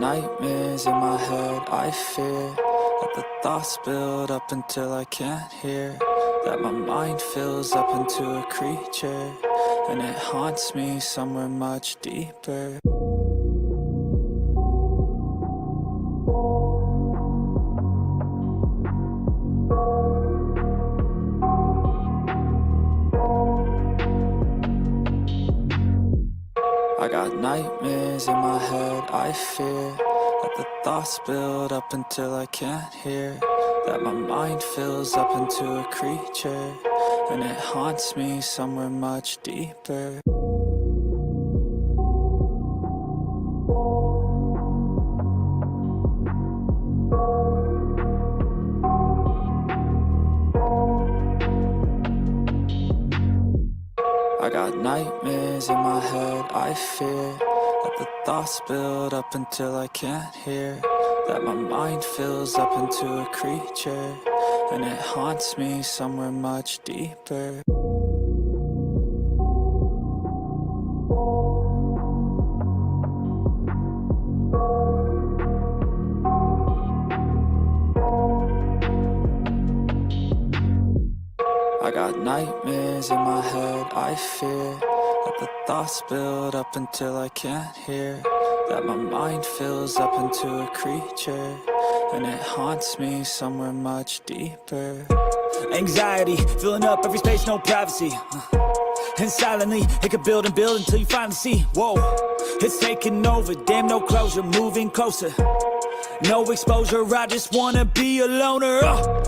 nightmares in my head, I fear that the thoughts build up until I can't hear, that my mind fills up into a creature, and it haunts me somewhere much deeper. I got nightmares in my head, I fear that the thoughts build up until I can't hear, that my mind fills up into a creature, and it haunts me somewhere much deeper. I got nightmares in my head, I fear that the thoughts build up until I can't hear, that my mind fills up into a creature, and it haunts me somewhere much deeper. I got nightmares in my head, I fear that the thoughts build up until I can't hear, that my mind fills up into a creature, and it haunts me somewhere much deeper. Anxiety, filling up every space, no privacy. And silently, it could build and build until you finally see, whoa, it's taking over, damn no closure, moving closer. No exposure, I just wanna be a loner.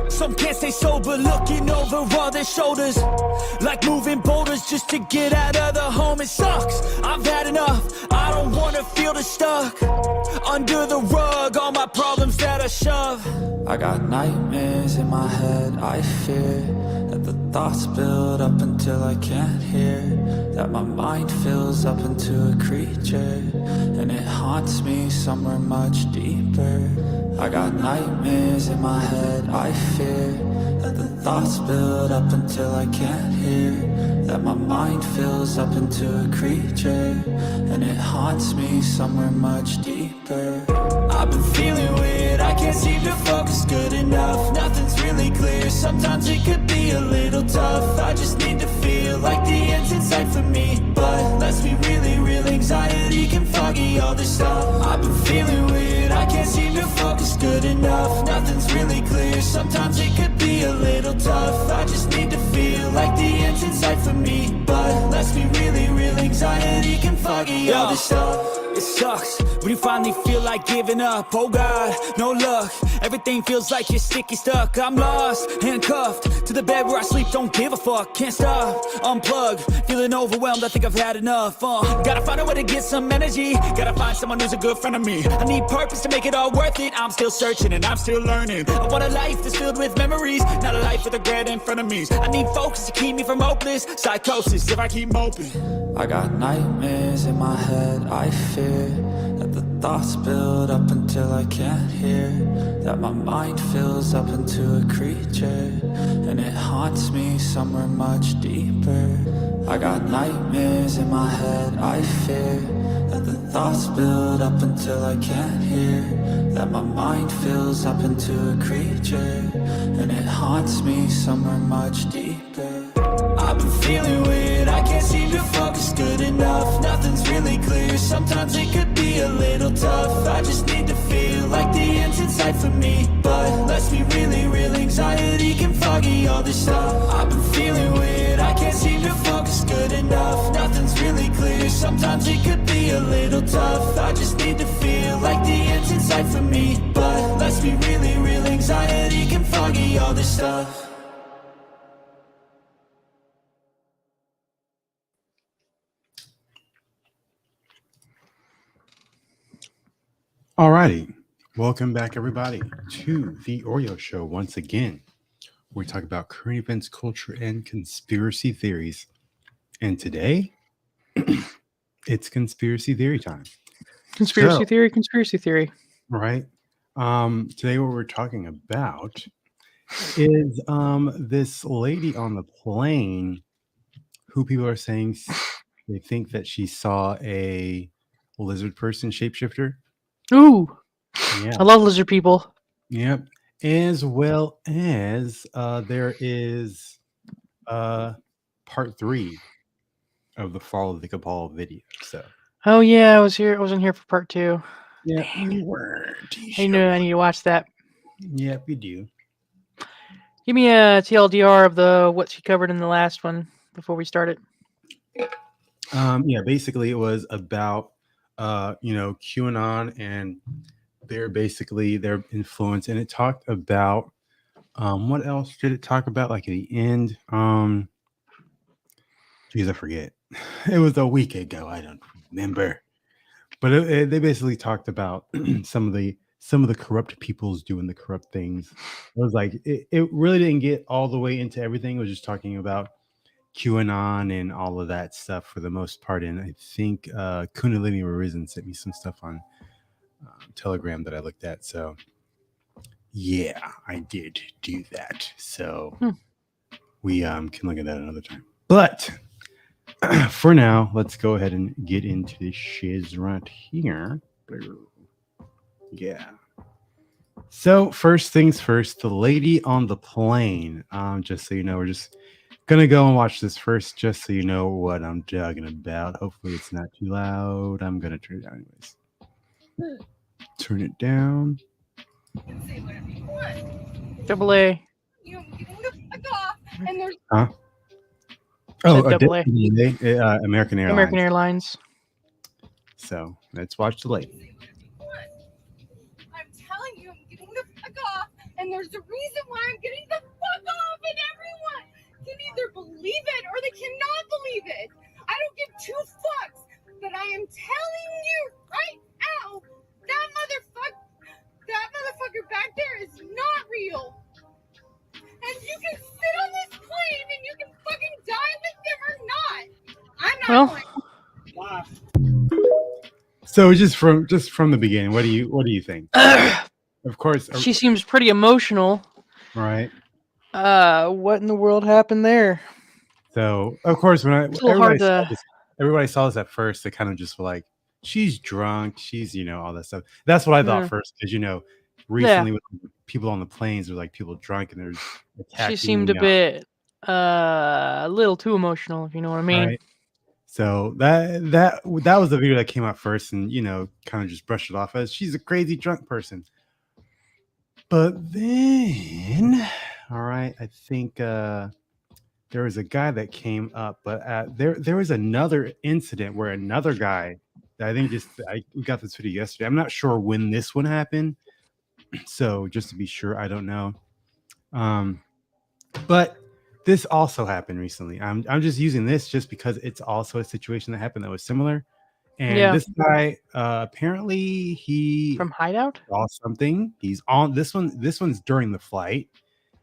Some can't stay sober, looking over all their shoulders, like moving boulders just to get out of the home. It sucks, I've had enough, I don't wanna feel the stuck under the rug, all my problems that I shove. I got nightmares in my head, I fear that the thoughts build up until I can't hear, that my mind fills up into a creature, and it haunts me somewhere much deeper. I got nightmares in my head, I fear that the thoughts build up until I can't hear, that my mind fills up into a creature, and it haunts me somewhere much deeper. I've been feeling weird, I can't seem to focus good enough, nothing's really clear, sometimes it could be a little tough, I just need to feel like the end's in sight for me, but let's be really real, anxiety can foggy all this stuff. I've been feeling weird, I can't seem to focus good enough, nothing's really clear, sometimes it could be a little tough, I just need to feel like the end's in sight for me, but let's be really real, anxiety can foggy all this stuff. It sucks when you finally feel like giving up. Oh God, no luck. Everything feels like you're sticky stuck. I'm lost, handcuffed to the bed where I sleep. Don't give a fuck, can't stop. Unplug, feeling overwhelmed. I think I've had enough. Gotta find a way to get some energy. Gotta find someone who's a good friend of me. I need purpose to make it all worth it. I'm still searching and I'm still learning. I want a life that's filled with memories, not a life with regret in front of me. I need focus to keep me from hopeless psychosis if I keep moping. I got nightmares in my head, I fear that the thoughts build up until I can't hear, that my mind fills up into a creature, and it haunts me somewhere much deeper. I got nightmares in my head, I fear that the thoughts build up until I can't hear, that my mind fills up into a creature, and it haunts me somewhere much deeper. I've been feeling weird, I can't seem to focus good enough, nothing's really clear, sometimes it could be a little tough, I just need to feel like the end's in sight for me, but let's be really real, anxiety can foggy all this stuff. I've been feeling weird, I can't seem to focus good enough, nothing's really clear, sometimes it could be a little tough, I just need to feel like the end's in sight for me, but let's be really real, anxiety can foggy all this stuff. Alrighty, welcome back everybody to the Oreyo Show once again. We talk about current events, culture, and conspiracy theories. And today, it's conspiracy theory time. Conspiracy theory. Right. Today what we're talking about is this lady on the plane who people are saying they think that she saw a lizard person shapeshifter. Ooh, Yeah. I love lizard people. Yep. As well as there is part 3 of the Fall of the Cabal video. So Oh yeah, I was here. I wasn't here for part 2. yeah, Dang. you weren't. You I know. I need to watch that. Yep, you do. Give me a TLDR of the what she covered in the last one before we started. Yeah, basically it was about QAnon and their influence, and it talked about what else did it talk about like at the end? Geez, I forget. It was a week ago. I don't remember. But they basically talked about some of the corrupt peoples doing the corrupt things. It was like it really didn't get all the way into everything. It was just talking about QAnon and all of that stuff for the most part. And I think Kundalini Risen sent me some stuff on Telegram that I looked at. So yeah, I did do that. So we can look at that another time. But for now, let's go ahead and get into the shiz right here. Yeah. So first things first, the lady on the plane. Just so you know, we're just gonna go and watch this first, just so you know what I'm talking about. Hopefully, it's not too loud. I'm gonna turn it down anyways. Turn it down. Double A. You can the fuck off, and there's Huh? Oh, Said double A. American Airlines. American Airlines. So let's watch the lady. I'm telling you, I'm getting the fuck off, and there's a reason why I'm getting the fuck off, and everyone can either believe it or they cannot believe it. I don't give two fucks, but I am telling you right now, that motherfucker back there is not real. And you can sit on this plane and you can fucking die with them or not. I'm not going. So just from the beginning, what do you think? Of course, She seems pretty emotional. right? What in the world happened there? So of course, when It's a little hard to. everybody saw this at first, they kind of just were like, "She's drunk," she's all that stuff. That's what I thought first, because recently with people on the planes, there's like people drunk and there's attacking. She seemed a bit, a little too emotional, if you know what I mean. Right. So that was the video that came out first, and kind of just brushed it off as she's a crazy drunk person. But then, all right, I think there was a guy that came up, but there was another incident where another guy. I think we got this video yesterday. I'm not sure when this one happened, so just to be sure, I don't know. But this also happened recently. I'm just using this just because it's also a situation that happened that was similar. And this guy apparently he from Hideout saw something. He's on this one. This one's during the flight.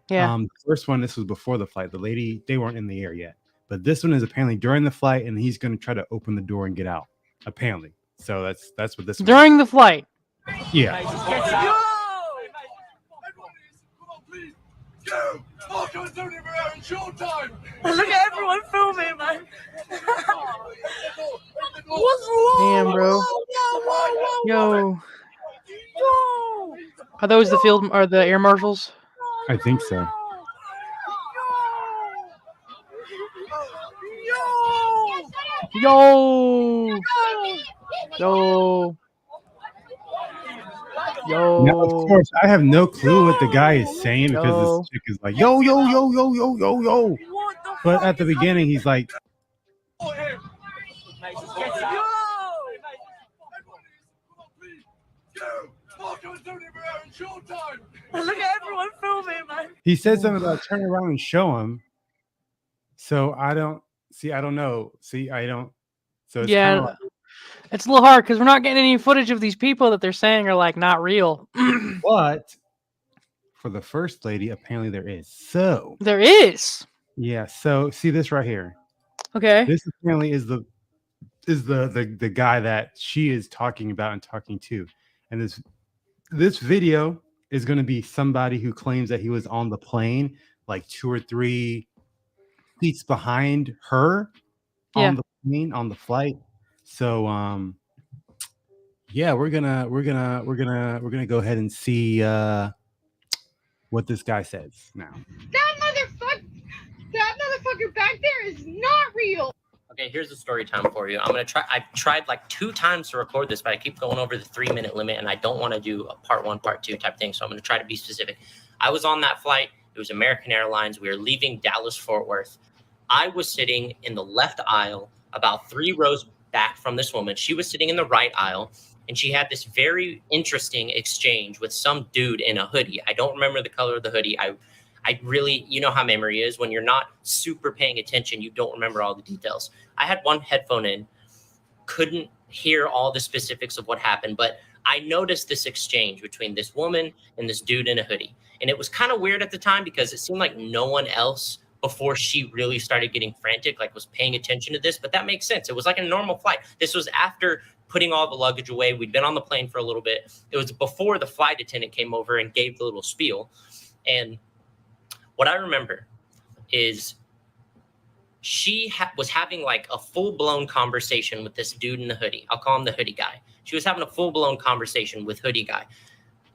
Yeah. The first one, this was before the flight. The lady, they weren't in the air yet. But this one is apparently during the flight, and he's going to try to open the door and get out. Apparently. So that's what this during the flight. Yeah. Look at everyone filming, man. What's wrong? Damn, bro. Yo. Are those the air marshals? I think so. Yo. Yo. Yo. Now, of course, I have no clue what the guy is saying because this chick is like, yo, yo, yo, yo, yo, yo, yo. But at the beginning, he's like, Look at everyone filming, man. he said something about turn around and show him. So I don't know. I don't. So it's yeah, like, it's a little hard because we're not getting any footage of these people that they're saying are like not real. But for the first lady, apparently there is. So there is. Yeah. So see this right here. Okay. This apparently is the guy that she is talking about and talking to, and this video is going to be somebody who claims that he was on the plane like 2 or 3 seats behind her on the plane on the flight. So yeah, we're gonna go ahead and see what this guy says now. That motherfucker back there is not real. Okay, here's the story time for you. I'm gonna try. I've tried like 2 times to record this, but I keep going over the 3-minute limit, and I don't want to do a part 1, part 2 type thing. So I'm gonna try to be specific. I was on that flight. It was American Airlines. We were leaving Dallas Fort Worth. I was sitting in the left aisle, about 3 rows back from this woman. She was sitting in the right aisle, and she had this very interesting exchange with some dude in a hoodie. I don't remember the color of the hoodie. I really, you know how memory is. When you're not super paying attention, you don't remember all the details. I had one headphone in, couldn't hear all the specifics of what happened, but I noticed this exchange between this woman and this dude in a hoodie. And it was kind of weird at the time because it seemed like no one else before she really started getting frantic, like was paying attention to this. But that makes sense. It was like a normal flight. This was after putting all the luggage away. We'd been on the plane for a little bit. It was before the flight attendant came over and gave the little spiel. And what I remember is she was having like a full-blown conversation with this dude in the hoodie. I'll call him the hoodie guy. She was having a full-blown conversation with hoodie guy.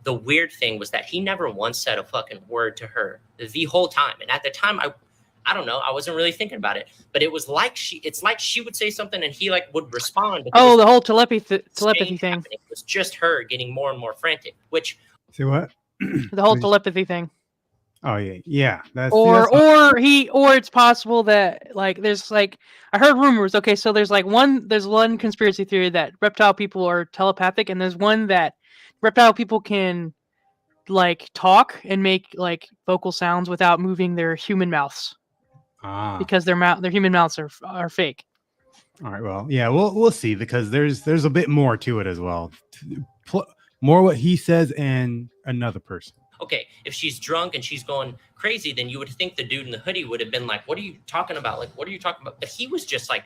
The weird thing was that he never once said a fucking word to her the whole time. And at the time, I don't know, I wasn't really thinking about it. But it was like it's like she would say something and he like would respond. Oh, the whole telepathy thing. It was just her getting more and more frantic, which... See what? The whole telepathy thing. Oh yeah. Or it's possible that like there's like I heard rumors. Okay, so there's one conspiracy theory that reptile people are telepathic, and there's one that reptile people can like talk and make like vocal sounds without moving their human mouths because their human mouths are fake. All right, well, yeah, we'll see because there's a bit more to it as well. More what he says and another person. Okay, if she's drunk and she's going crazy, then you would think the dude in the hoodie would have been like, what are you talking about? Like, what are you talking about? But he was just like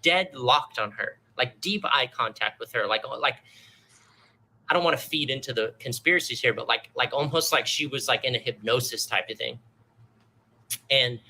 dead locked on her, like deep eye contact with her. Like I don't want to feed into the conspiracies here, but like almost like she was like in a hypnosis type of thing. And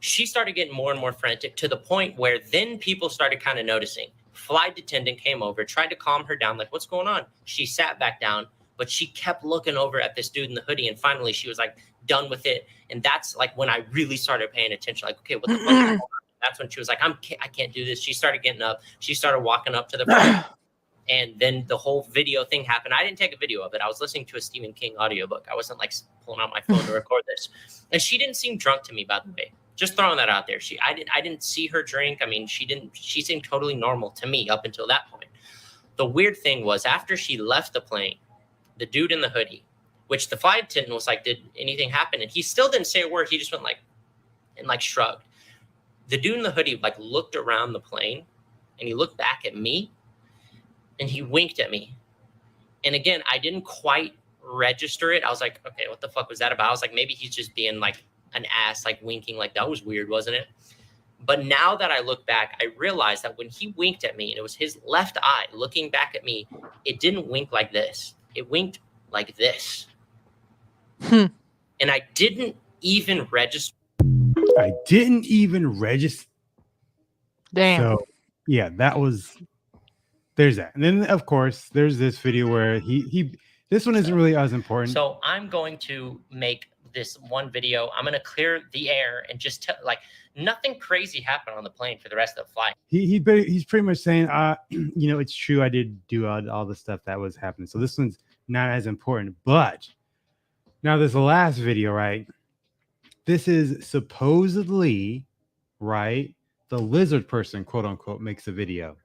she started getting more and more frantic to the point where then people started kind of noticing. Flight attendant came over, tried to calm her down, like, what's going on? She sat back down. But she kept looking over at this dude in the hoodie, and finally she was like done with it. And that's like when I really started paying attention. Like, okay, what the fuck is going on? That's when she was like, I can't do this. She started getting up. She started walking up to the front. And then the whole video thing happened. I didn't take a video of it. I was listening to a Stephen King audiobook. I wasn't like pulling out my phone to record this. And she didn't seem drunk to me, by the way. Just throwing that out there. I didn't see her drink. I mean, she seemed totally normal to me up until that point. The weird thing was after she left the plane, the dude in the hoodie, which the flight attendant was like, did anything happen? And he still didn't say a word. He just went like, and like shrugged. The dude in the hoodie like looked around the plane and he looked back at me and he winked at me. And again, I didn't quite register it. I was like, okay, what the fuck was that about? I was like, maybe he's just being like an ass, like winking. Like that was weird, wasn't it? But now that I look back, I realized that when he winked at me and it was his left eye looking back at me, it didn't wink like this. It winked like this. And I didn't even register. Damn. So, yeah, there's that. And then, of course, there's this video where this one isn't really as important. So I'm going to make this one video. I'm going to clear the air and just tell, like, nothing crazy happened on the plane for the rest of the flight. He's pretty much saying, it's true. I did do all the stuff that was happening. So this one's not as important. But now there's the last video, right? This is supposedly, right? The lizard person, quote unquote, makes a video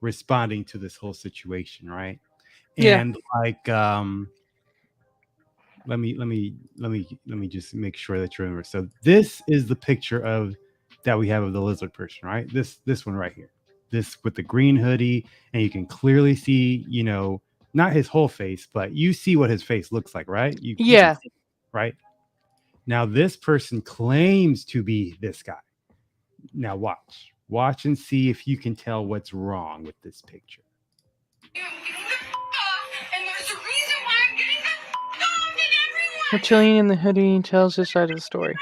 responding to this whole situation, right? Yeah. And like, let me just make sure that you remember. So this is the picture that we have of the lizard person, right? This one right here. This with the green hoodie, and you can clearly see, not his whole face, but you see what his face looks like, right? You can see, right? Now this person claims to be this guy. Now watch and see if you can tell what's wrong with this picture. Reptilian in the hoodie tells his side of the story.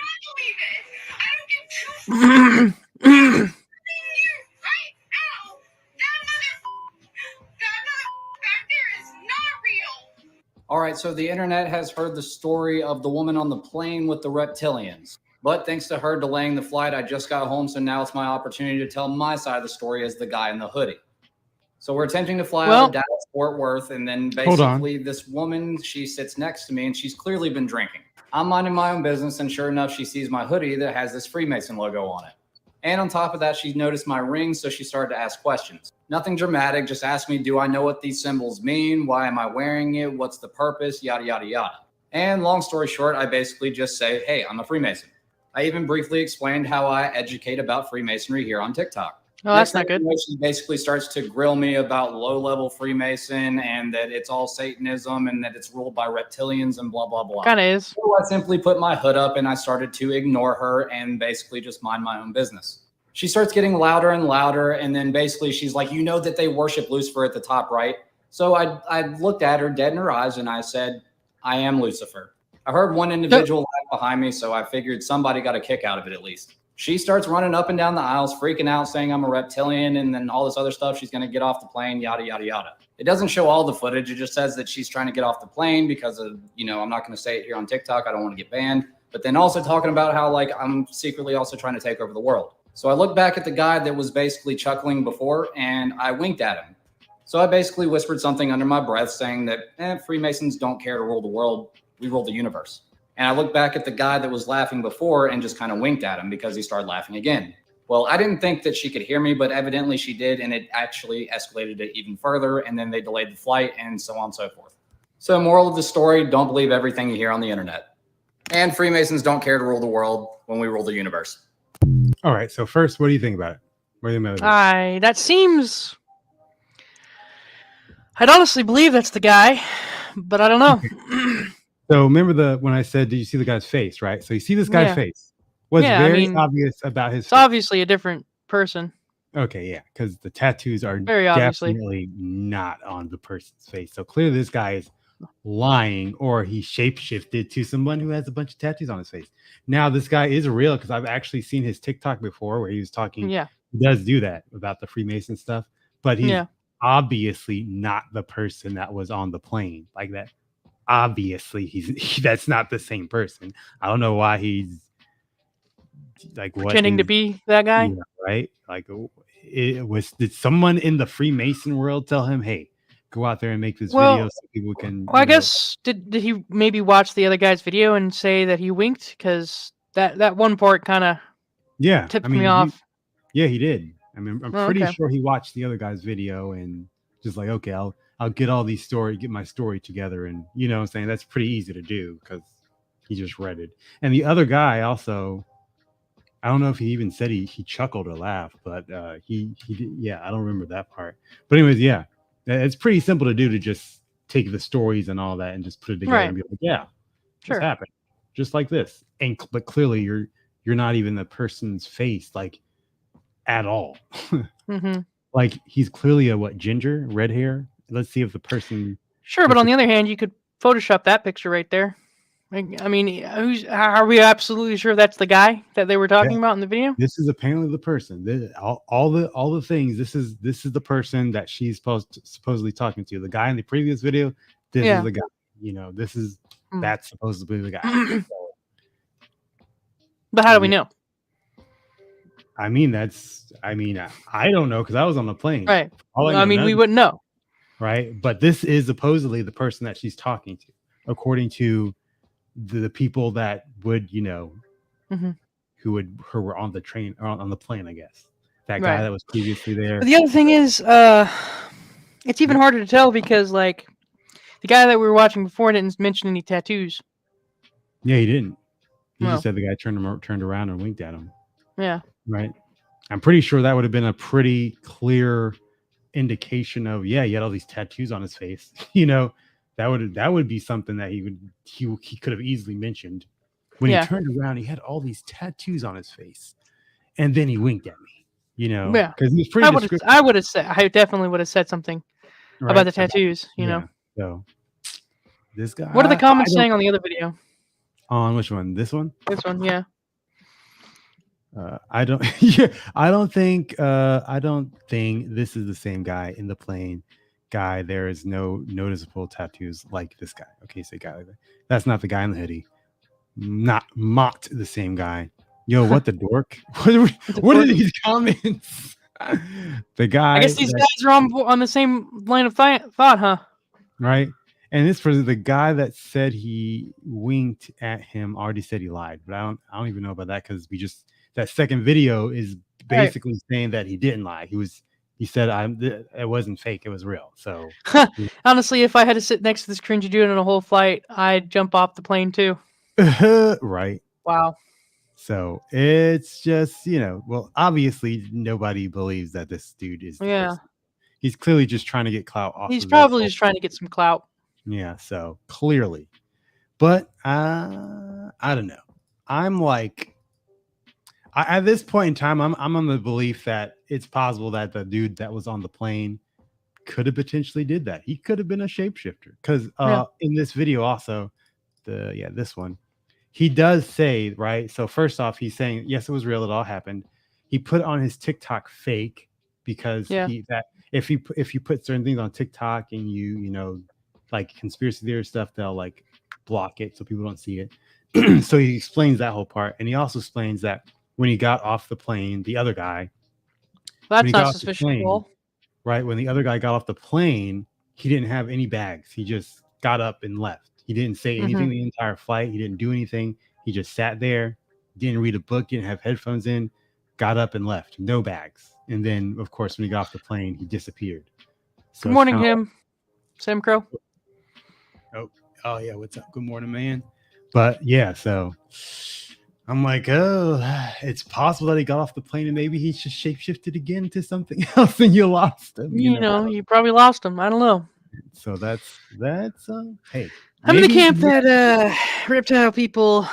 right, so the internet has heard the story of the woman on the plane with the reptilians. But thanks to her delaying the flight, I just got home, so now it's my opportunity to tell my side of the story as the guy in the hoodie. So we're attempting to fly out of Dallas, Fort Worth, and then basically this woman, she sits next to me, and she's clearly been drinking. I'm minding my own business, and sure enough, she sees my hoodie that has this Freemason logo on it. And on top of that, she noticed my ring, so she started to ask questions. Nothing dramatic, just asked me, do I know what these symbols mean? Why am I wearing it? What's the purpose? Yada, yada, yada. And long story short, I basically just say, hey, I'm a Freemason. I even briefly explained how I educate about Freemasonry here on TikTok. Oh, that's not good. She basically starts to grill me about low-level Freemason and that it's all Satanism and that it's ruled by reptilians and blah, blah, blah. Kind of is. So I simply put my hood up and I started to ignore her and basically just mind my own business. She starts getting louder and louder, and then basically she's like, you know that they worship Lucifer at the top, right? So I looked at her dead in her eyes and I said, I am Lucifer. I heard one individual laugh behind me, so I figured somebody got a kick out of it at least. She starts running up and down the aisles, freaking out, saying I'm a reptilian, and then all this other stuff. She's going to get off the plane, yada, yada, yada. It doesn't show all the footage. It just says that she's trying to get off the plane because of, I'm not going to say it here on TikTok. I don't want to get banned. But then also talking about how, like, I'm secretly also trying to take over the world. So I looked back at the guy that was basically chuckling before, and I winked at him. So I basically whispered something under my breath saying that Freemasons don't care to rule the world. We rule the universe. And I looked back at the guy that was laughing before and just kind of winked at him because he started laughing again. Well, I didn't think that she could hear me, but evidently she did. And it actually escalated it even further. And then they delayed the flight and so on and so forth. So moral of the story, don't believe everything you hear on the internet. And Freemasons don't care to rule the world when we rule the universe. All right. So first, what do you think about it? What do you think about it? That seems. I'd honestly believe that's the guy, but I don't know. So remember when I said, did you see the guy's face, right? So you see this guy's face. What's very obvious about his face? It's obviously a different person. Okay, yeah, because the tattoos are very obviously definitely not on the person's face. So clearly this guy is lying, or he shapeshifted to someone who has a bunch of tattoos on his face. Now this guy is real because I've actually seen his TikTok before where he was talking. Yeah, he does do that about the Freemason stuff, but he's obviously not the person that was on the plane like that. Obviously that's not the same person. I don't know why he's like pretending to be that guy, right? Like, did someone in the Freemason world tell him, hey, go out there and make this video so people can I guess did he maybe watch the other guy's video and say that he winked? Because that one part kind of tipped me off. He did. I mean, I'm pretty sure he watched the other guy's video and just like, okay, I'll get all these get my story together. And you know what I'm saying? That's pretty easy to do because he just read it. And the other guy also, I don't know if he even said he chuckled or laughed, but he did, I don't remember that part. But anyways, it's pretty simple to do, to just take the stories and all that and just put it together and be like, this happened. Just like this. But clearly you're not even the person's face, like, at all. Like, he's clearly a ginger, red hair. Let's see if the person. Sure, but on the other hand, you could Photoshop that picture right there. I mean, are we absolutely sure that's the guy that they were talking about in the video? This is apparently the person. All the things. This is the person that she's supposedly talking to. The guy in the previous video. This is the guy. That's supposed to be the guy. But how do we know? I don't know because I was on the plane. Right. We wouldn't know. Right. But this is supposedly the person that she's talking to, according to the people that would, who were on the train or on the plane, I guess. That guy that was previously there. But the other thing is, it's even harder to tell because, like, the guy that we were watching before didn't mention any tattoos. Yeah, he didn't. He just said the guy turned around and winked at him. Yeah. Right. I'm pretty sure that would have been a pretty clear indication of, he had all these tattoos on his face. That would be something that he could have easily mentioned. When he turned around, he had all these tattoos on his face, and then he winked at me. Because he was pretty. I definitely would have said something about the tattoos. So this guy. What are the comments saying on the other video? On which one? This one? This one, yeah. I don't think this is the same guy in the plane. guy, there is no noticeable tattoos like this guy. Okay, say guy like that. That's not the guy in the hoodie. Not mocked the same guy. Yo, what the dork? What are these comments? The guy, I guess these guys are on the same line of thought, huh? right? And this for the guy that said he winked at him already said he lied, but I don't even know about that because that second video is basically saying that he didn't lie. He said it wasn't fake, it was real. So honestly, if I had to sit next to this cringy dude on a whole flight, I'd jump off the plane too. right. Wow. So it's just, well, obviously nobody believes that this dude is the person. He's clearly just trying to get clout off. He's probably just trying to get some clout. Yeah, so clearly. But I don't know. I'm like, at this point in time, I'm on the belief that it's possible that the dude that was on the plane could have potentially did that. He could have been a shapeshifter because in this video also, this one, he does say, right? So first off, he's saying, yes, it was real. It all happened. He put on his TikTok fake because if you put certain things on TikTok and you like conspiracy theory stuff, they'll like block it so people don't see it. So he explains that whole part. And he also explains that when he got off the plane, the other guy, that's not suspicious at all. Right? When the other guy got off the plane, he didn't have any bags. He just got up and left. He didn't say anything the entire flight. He didn't do anything. He just sat there, didn't read a book, didn't have headphones in, got up and left. No bags. And then, of course, when he got off the plane, he disappeared. So good morning, him. Sam Crow. Oh, yeah. What's up? Good morning, man. But, yeah, so I'm like, it's possible that he got off the plane and maybe he just shapeshifted again to something else and you lost him. You probably lost him. I don't know. So that's hey. I'm in the camp that reptile people.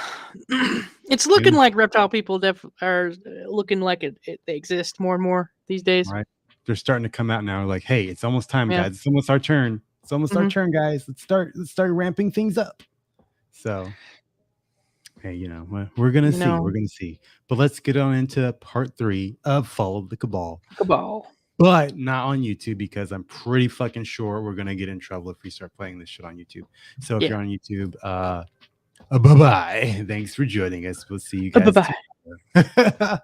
It's looking like reptile people are looking like they exist more and more these days. Right, they're starting to come out now. Like, hey, it's almost time, guys. It's almost our turn. It's almost our turn, guys. Let's start ramping things up. So, hey, we're gonna see. We're gonna see. But let's get on into part 3 of Follow the Cabal. But not on YouTube because I'm pretty fucking sure we're gonna get in trouble if we start playing this shit on YouTube. So if you're on YouTube, bye-bye. Thanks for joining us. We'll see you guys. Bye-bye.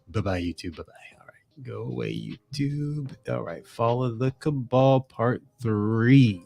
Bye-bye, YouTube. Bye-bye. All right. Go away, YouTube. All right. Follow the Cabal part 3.